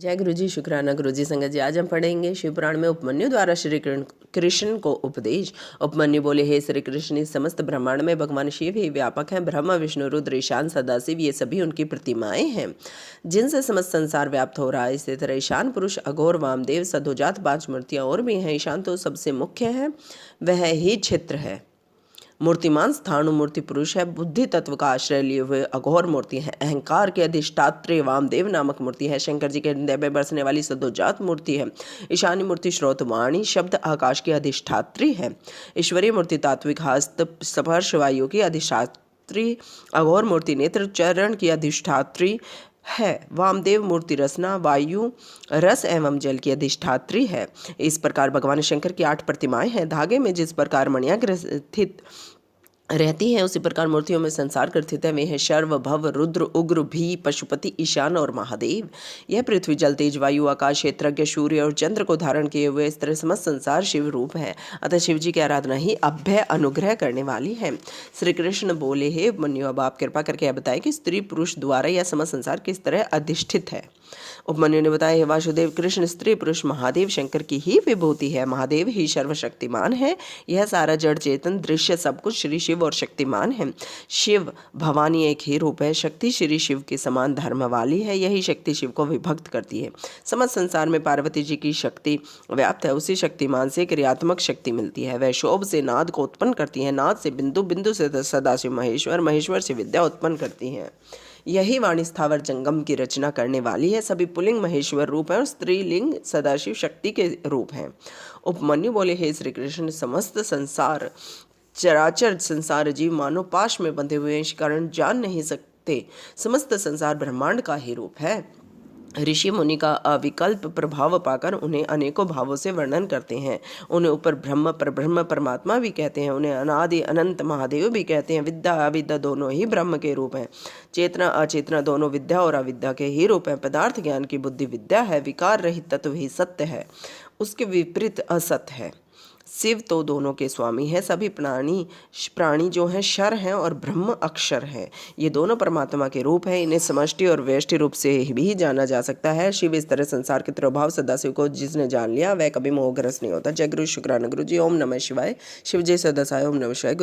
जय गुरु जी, शुक्राना गुरु जी। संगत जी, आज हम पढ़ेंगे शिव पुराण में उपमन्यु द्वारा श्री कृष्ण को उपदेश। उपमन्यु बोले, हे श्री कृष्ण, इस समस्त ब्रह्मांड में भगवान शिव ही व्यापक हैं। ब्रह्मा, विष्णु, रुद्र, ईशान, सदाशिव, ये सभी उनकी प्रतिमाएं हैं जिनसे समस्त संसार व्याप्त हो रहा है। इसी तरह ईशान पुरुष, अघोर, वामदेव, सदोजात 5 मूर्तियां और भी हैं। ईशान तो सबसे मुख्य है, वह ही क्षेत्र है। मूर्तिमान स्थाणु मूर्ति पुरुष है। बुद्धि तत्व का आश्रय लिए हुए अघोर मूर्ति है। अहंकार के अधिष्ठात्री वामदेव नामक मूर्ति है। शंकर जी के हृदय में बसने वाली सदोजात मूर्ति है। ईशानी मूर्ति श्रोतवाणी शब्द आकाश की अधिष्ठात्री है। ईश्वरीय मूर्ति तात्विक हस्त स्पर्श वायु की अधिष्ठात्री। अघोर मूर्ति नेत्र चरण की अधिष्ठात्री है। वामदेव मूर्ति रसना वायु रस एवं जल की अधिष्ठात्री है। इस प्रकार भगवान शंकर की 8 प्रतिमाएं हैं। धागे में जिस प्रकार मणियां स्थित रहती हैं, उसी प्रकार मूर्तियों में संसार स्थित है। वे हैं शर्व, भव, रुद्र, उग्र, भी, पशुपति, ईशान और महादेव। यह पृथ्वी, जल, तेज, वायु, आकाश, क्षेत्रज्ञ, सूर्य और चंद्र को धारण किए हुए इस तरह समस्त संसार शिव रूप है। अतः शिव जी की आराधना ही अभय अनुग्रह करने वाली है। श्री कृष्ण बोले, हे उपमन्यु, अब आप कृपा करके यह बताएं कि स्त्री पुरुष द्वारा यह समस्त संसार किस तरह अधिष्ठित है। उपमन्यु ने बताया, हे वासुदेव, कृष्ण स्त्री पुरुष महादेव शंकर की ही विभूति है। महादेव ही सर्वशक्तिमान है। यह सारा जड़ चेतन दृश्य सब कुछ श्री शिव और शक्तिमान है। शिव भवानी एक ही रूप है। शक्ति श्री शिव के समान धर्म वाली है। यही शक्ति शिव को विभक्त करती है। समस्त संसार में पार्वती जी की शक्ति व्याप्त है। उसी शक्तिमान से क्रियात्मक शक्ति मिलती है। वह शोभ से नाद को उत्पन्न करती है। नाद से बिंदु, बिंदु से सदाशिव महेश्वर, महेश्वर से विद्या उत्पन्न करती हैं। यही वाणी स्थावर जंगम की रचना करने वाली है। सभी पुलिंग महेश्वर रूप हैं और स्त्रीलिंग सदाशिव शक्ति के रूप हैं। उपमन्यु बोले, हे श्री कृष्ण, समस्त संसार चराचर संसार जीव मानो पाश में बंधे हुए हैं, इस कारण जान नहीं सकते। समस्त संसार ब्रह्मांड का ही रूप है। ऋषि मुनि का अविकल्प प्रभाव पाकर उन्हें अनेकों भावों से वर्णन करते हैं। उन्हें ऊपर ब्रह्म, परब्रह्म, परमात्मा भी कहते हैं। उन्हें अनादि अनंत महादेव भी कहते हैं। विद्या अविद्या दोनों ही ब्रह्म के रूप हैं। चेतना अचेतना दोनों विद्या और अविद्या के ही रूप हैं। पदार्थ ज्ञान की बुद्धि विद्या है। विकार रहित तत्व ही सत्य है, उसके विपरीत असत है। शिव तो दोनों के स्वामी है। सभी प्राणी जो हैं शर हैं और ब्रह्म अक्षर है। ये दोनों परमात्मा के रूप हैं। इन्हें समष्टि और व्यष्टि रूप से भी जाना जा सकता है। शिव इस तरह संसार के प्रभाव सदाशिव को जिसने जान लिया वह कभी मोहग्रस्त नहीं होता। जय गुरु, शुक्राना गुरु जी। ओम नमः शिवाय। शिव जय सदाशिव। ओम नमः शिवाय। गुरु